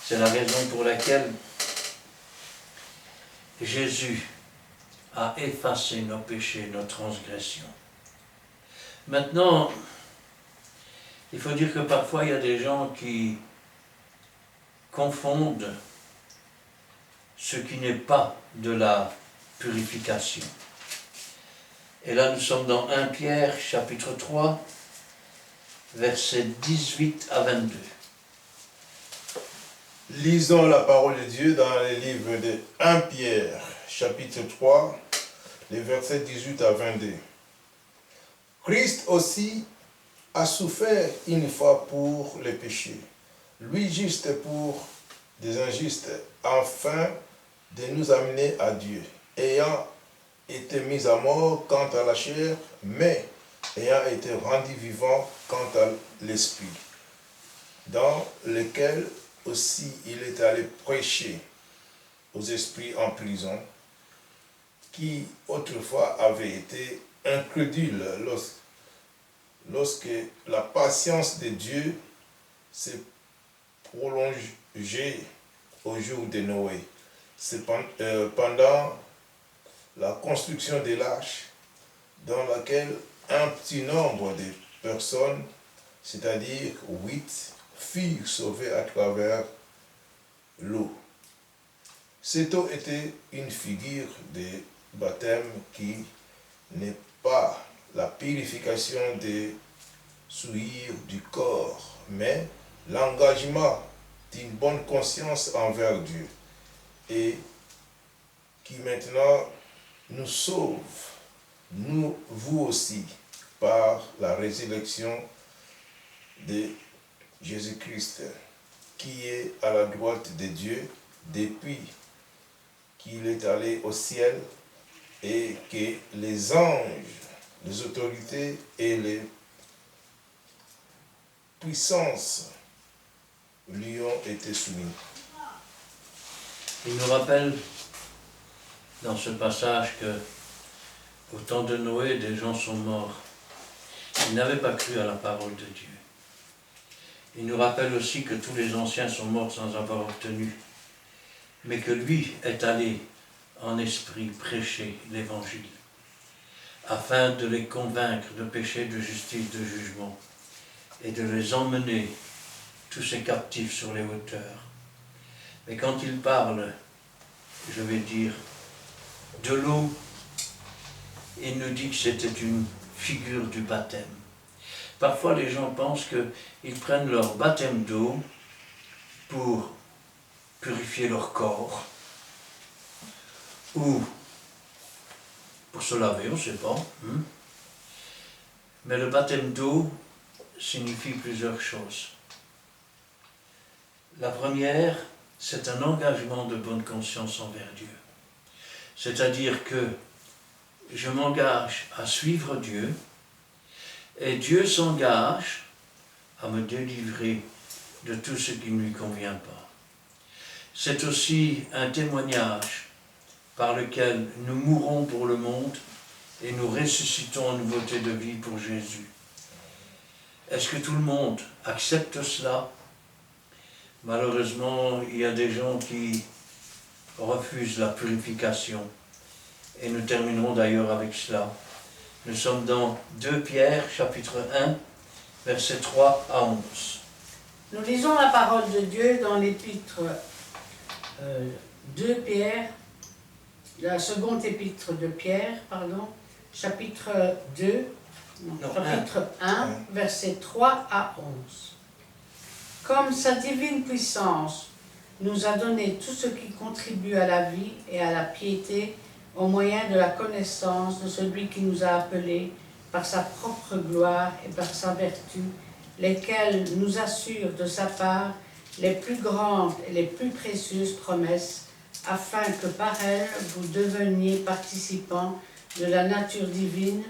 C'est la raison pour laquelle Jésus a effacé nos péchés, nos transgressions. Maintenant, il faut dire que parfois il y a des gens qui confondent ce qui n'est pas de la purification. Et là nous sommes dans 1 Pierre chapitre 3, versets 18 à 22. Lisons la parole de Dieu dans le livre de 1 Pierre, chapitre 3, les versets 18 à 22. Christ aussi a souffert une fois pour les péchés, lui juste pour des injustes, afin de nous amener à Dieu, ayant été mis à mort quant à la chair, mais ayant été rendu vivant quant à l'esprit, dans lequel aussi il est allé prêcher aux esprits en prison, qui autrefois avaient été incrédules lorsque la patience de Dieu s'est prolongée au jour de Noé. C'est pendant la construction de l'arche, dans laquelle un petit nombre de personnes, c'est-à-dire 8, furent sauvées à travers l'eau. Cette eau était une figure de baptême qui n'est pas la purification des souillures du corps, mais l'engagement d'une bonne conscience envers Dieu, et qui maintenant nous sauve, nous, vous aussi, par la résurrection de Jésus-Christ, qui est à la droite de Dieu depuis qu'il est allé au ciel, et que les anges, les autorités et les puissances lui ont été soumis. Il nous rappelle dans ce passage que au temps de Noé, des gens sont morts. Ils n'avaient pas cru à la parole de Dieu. Il nous rappelle aussi que tous les anciens sont morts sans avoir obtenu, mais que lui est allé en esprit prêcher l'évangile, afin de les convaincre de péché, de justice, de jugement, et de les emmener, tous ces captifs, sur les hauteurs. Mais quand il parle, je vais dire, de l'eau, il nous dit que c'était une figure du baptême. Parfois les gens pensent qu'ils prennent leur baptême d'eau pour purifier leur corps, ou pour se laver, on ne sait pas. Mais le baptême d'eau signifie plusieurs choses. La première, c'est un engagement de bonne conscience envers Dieu. C'est-à-dire que je m'engage à suivre Dieu et Dieu s'engage à me délivrer de tout ce qui ne lui convient pas. C'est aussi un témoignage par lequel nous mourons pour le monde et nous ressuscitons en nouveauté de vie pour Jésus. Est-ce que tout le monde accepte cela? Malheureusement, il y a des gens qui refusent la purification. Et nous terminerons d'ailleurs avec cela. Nous sommes dans 2 Pierre, chapitre 1, versets 3 à 11. Nous lisons la parole de Dieu dans l'épître 2 Pierre, la seconde épître de Pierre, chapitre 1, versets 3 à 11. Comme sa divine puissance nous a donné tout ce qui contribue à la vie et à la piété au moyen de la connaissance de celui qui nous a appelés par sa propre gloire et par sa vertu, lesquelles nous assurent de sa part les plus grandes et les plus précieuses promesses, afin que par elles vous deveniez participants de la nature divine,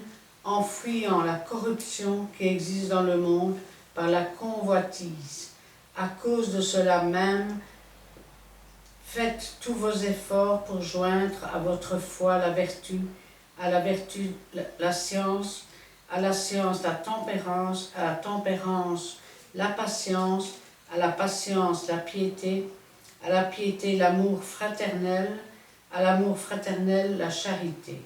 en fuyant la corruption qui existe dans le monde par la convoitise. À cause de cela même, faites tous vos efforts pour joindre à votre foi la vertu, à la vertu la science, à la science la tempérance, à la tempérance la patience, à la patience la piété, à la piété l'amour fraternel, à l'amour fraternel la charité.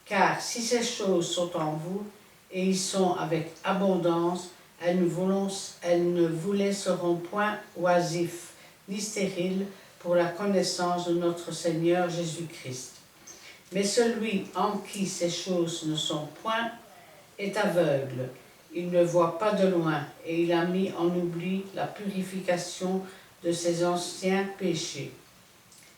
Car si ces choses sont en vous, et y sont avec abondance, elles ne vous laisseront point oisifs ni stériles pour la connaissance de notre Seigneur Jésus-Christ. Mais celui en qui ces choses ne sont point est aveugle, il ne voit pas de loin, et il a mis en oubli la purification de ses anciens péchés.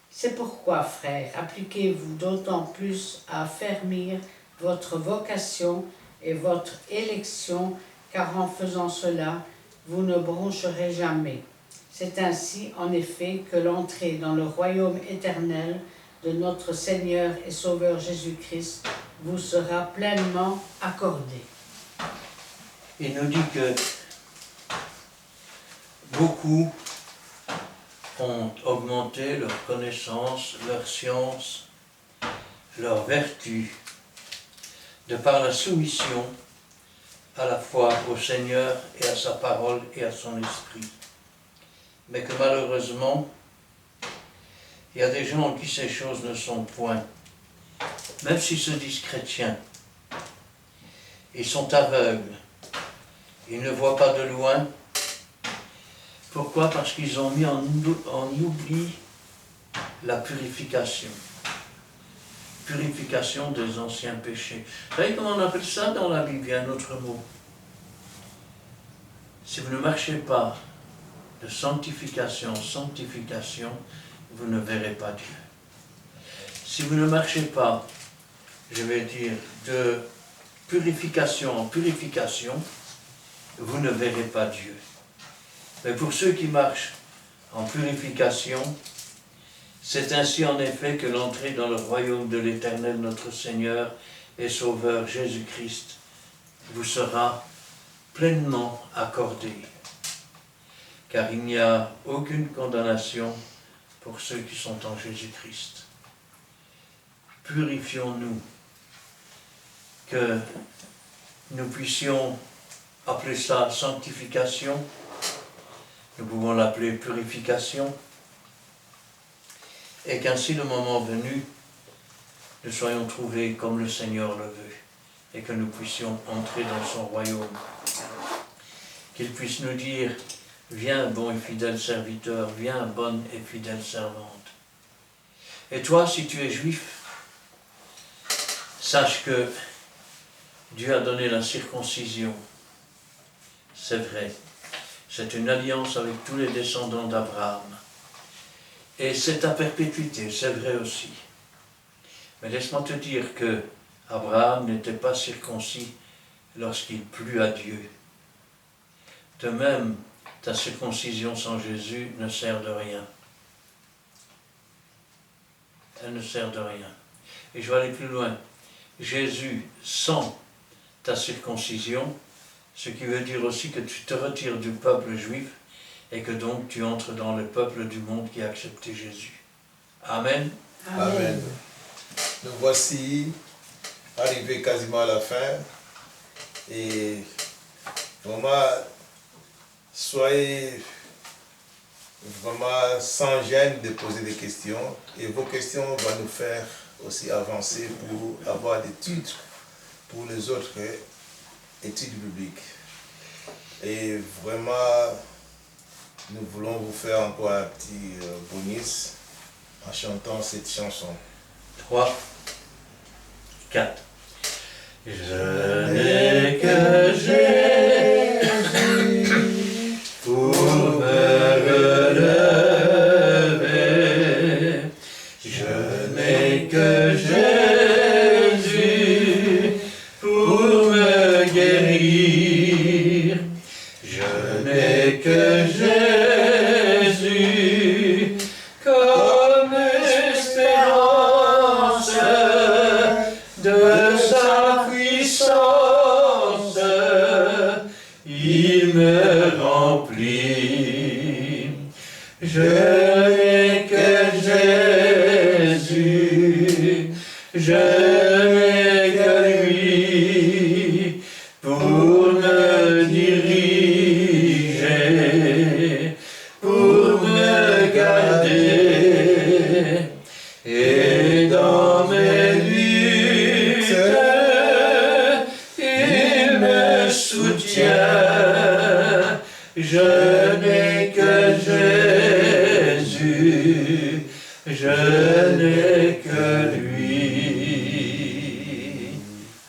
C'est pourquoi, frères, appliquez-vous d'autant plus à affermir votre vocation et votre élection, car en faisant cela, vous ne broncherez jamais. C'est ainsi, en effet, que l'entrée dans le royaume éternel de notre Seigneur et Sauveur Jésus-Christ vous sera pleinement accordée. Il nous dit que beaucoup ont augmenté leur connaissance, leur science, leur vertu, de par la soumission à la fois au Seigneur et à sa parole et à son esprit. Mais que malheureusement, il y a des gens en qui ces choses ne sont point. Même s'ils se disent chrétiens, ils sont aveugles, ils ne voient pas de loin. Pourquoi? Parce qu'ils ont mis en oubli la purification. Purification des anciens péchés. Vous savez comment on appelle ça dans la Bible? Il y a un autre mot. Si vous ne marchez pas de sanctification en sanctification, vous ne verrez pas Dieu. Si vous ne marchez pas, je vais dire, de purification en purification, vous ne verrez pas Dieu. Mais pour ceux qui marchent en purification, c'est ainsi en effet que l'entrée dans le royaume de l'Éternel, notre Seigneur et Sauveur Jésus-Christ, vous sera pleinement accordée. Car il n'y a aucune condamnation pour ceux qui sont en Jésus-Christ. Purifions-nous, que nous puissions appeler ça sanctification, nous pouvons l'appeler purification, et qu'ainsi le moment venu, nous soyons trouvés comme le Seigneur le veut, et que nous puissions entrer dans son royaume. Qu'il puisse nous dire: viens, bon et fidèle serviteur, viens, bonne et fidèle servante. Et toi, si tu es juif, sache que Dieu a donné la circoncision. C'est vrai. C'est une alliance avec tous les descendants d'Abraham. Et c'est à perpétuité, c'est vrai aussi. Mais laisse-moi te dire que Abraham n'était pas circoncis lorsqu'il plut à Dieu. De même, ta circoncision sans Jésus ne sert de rien. elle ne sert de rien. Et je vais aller plus loin. Jésus, sans ta circoncision, ce qui veut dire aussi que tu te retires du peuple juif et que donc tu entres dans le peuple du monde qui a accepté Jésus. Amen. Amen. Nous voici arrivés quasiment à la fin et vraiment soyez vraiment sans gêne de poser des questions et vos questions vont nous faire aussi avancer pour avoir des titres pour les autres études bibliques. Et vraiment, nous voulons vous faire encore un petit bonus en chantant cette chanson. 3, 4. Je n'ai que Jésus pour me relever. Je n'ai que Jésus pour me guérir. Je n'ai que Jésus comme espérance de sa puissance. Il me remplit. Je n'ai que Jésus. Je n'ai que lui pour me diriger, pour me garder. Et dans mes luttes, il me soutient. Je n'ai que Jésus, je n'ai que lui.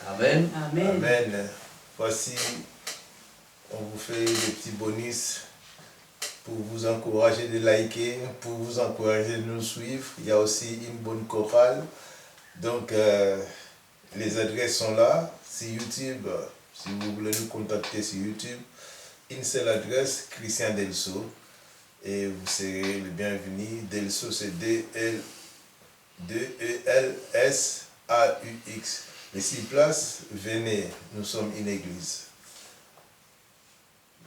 Amen. Amen. Amen. Voici, on vous fait des petits bonus pour vous encourager de liker, pour vous encourager de nous suivre. Il y a aussi une bonne chorale. Donc, les adresses sont là. C'est YouTube. Si vous voulez nous contacter sur YouTube, une seule adresse, Christian Delso. Et vous serez le bienvenu. Delso, c'est D-E-L-S-A-U-X. Et sur place, venez, nous sommes une église.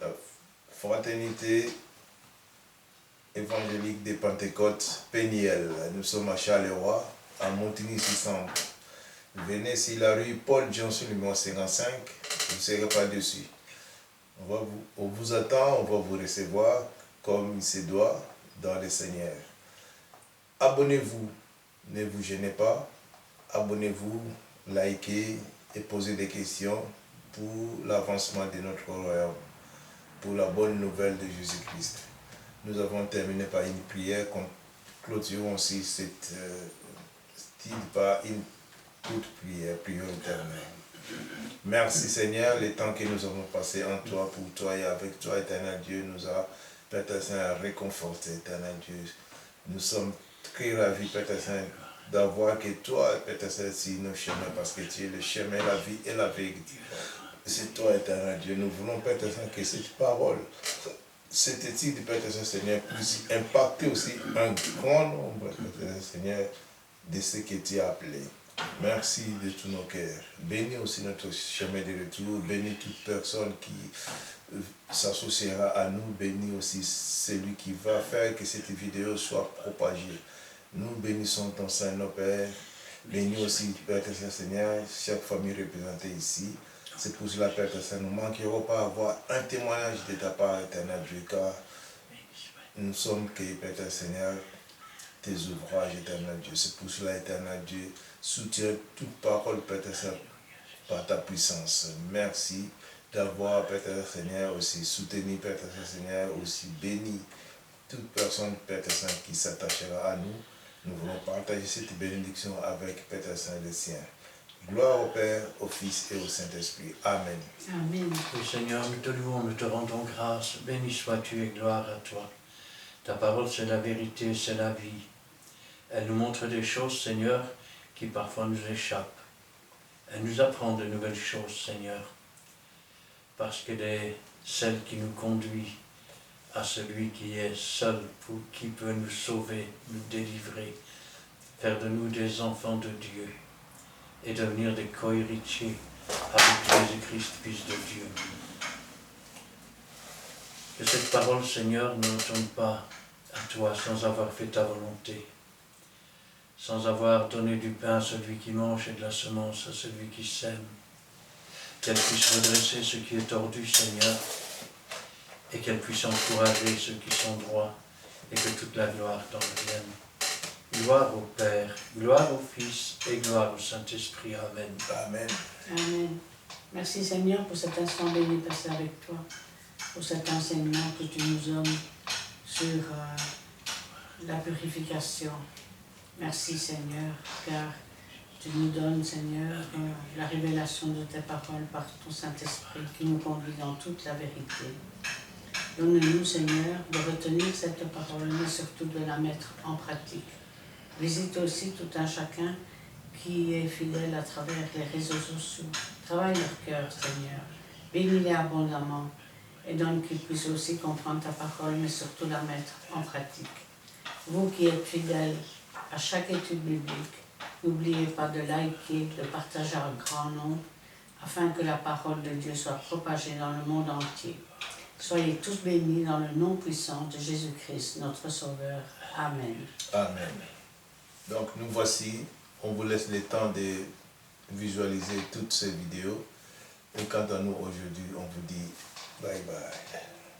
La Fraternité évangélique des Pentecôtes, Péniel. Nous sommes à Charleroi, à Montigny-sur-Sambre. Venez sur la rue Paul Johnson, numéro 55, vous ne serez pas dessus. On vous attend, on va vous recevoir comme il se doit dans le Seigneur. Abonnez-vous, ne vous gênez pas. Abonnez-vous, likez et posez des questions pour l'avancement de notre royaume, pour la bonne nouvelle de Jésus-Christ. Nous avons terminé par une prière, clôturons aussi cette style par une toute prière éternelle. Merci Seigneur, les temps que nous avons passés en toi, pour toi et avec toi, éternel Dieu, nous a, Père Saint, réconforté, éternel Dieu. Nous sommes très ravis, Père Saint, d'avoir que toi, Père Saint, sur nos chemins, parce que tu es le chemin, la vie et la vérité. C'est toi, éternel Dieu. Nous voulons, Père Saint, que cette parole, cette étude, Père Saint, Seigneur, puisse impacter aussi un grand nombre, Père Saint, Seigneur, de ce que tu as appelé. Merci de tous nos cœurs. Bénis aussi notre chemin de retour. Bénis toute personne qui s'associera à nous. Bénis aussi celui qui va faire que cette vidéo soit propagée. Nous bénissons ton Saint, Père. Bénis aussi, Père Seigneur, chaque famille représentée ici. C'est pour cela, Père Saint, nous ne manquerons pas à avoir un témoignage de ta part, éternel Dieu, car nous sommes que, Père Seigneur, tes ouvrages, éternel Dieu. C'est pour cela, éternel Dieu, soutiens toute parole, Père Saint, par ta puissance. Merci d'avoir, Père Seigneur, aussi soutenu, Père Seigneur, aussi béni toute personne, Père Saint, qui s'attachera à nous. Nous voulons partager cette bénédiction avec Père Saint le sien. Gloire au Père, au Fils et au Saint-Esprit. Amen. Amen. Oui, Seigneur, nous te louons, nous te rendons grâce. Béni sois-tu et gloire à toi. Ta parole, c'est la vérité, c'est la vie. Elle nous montre des choses, Seigneur, qui parfois nous échappent. Elle nous apprend de nouvelles choses, Seigneur, parce qu'elle est celle qui nous conduit à celui qui est seul, qui peut nous sauver, nous délivrer. faire de nous des enfants de Dieu et devenir des co-héritiers avec Jésus-Christ, Fils de Dieu. Que cette parole, Seigneur, ne retourne pas à toi sans avoir fait ta volonté, sans avoir donné du pain à celui qui mange et de la semence à celui qui sème. Qu'elle puisse redresser ce qui est tordu, Seigneur, et qu'elle puisse encourager ceux qui sont droits, et que toute la gloire t'en revienne. Gloire au Père, gloire au Fils et gloire au Saint-Esprit. Amen. Amen. Amen. Merci Seigneur pour cet instant béni passé avec toi, pour cet enseignement que tu nous donnes sur la purification. Merci Seigneur, car tu nous donnes, Seigneur, la révélation de tes paroles par ton Saint-Esprit qui nous conduit dans toute la vérité. Donne-nous, Seigneur, de retenir cette parole, mais surtout de la mettre en pratique. Visite aussi tout un chacun qui est fidèle à travers les réseaux sociaux. Travaille leur cœur, Seigneur. Bénis-les abondamment et donne qu'ils puissent aussi comprendre ta parole, mais surtout la mettre en pratique. Vous qui êtes fidèles à chaque étude biblique, n'oubliez pas de liker, de partager un grand nombre, afin que la parole de Dieu soit propagée dans le monde entier. Soyez tous bénis dans le nom puissant de Jésus-Christ, notre Sauveur. Amen. Amen. Donc nous voici, on vous laisse le temps de visualiser toutes ces vidéos. Et quant à nous aujourd'hui, on vous dit bye bye.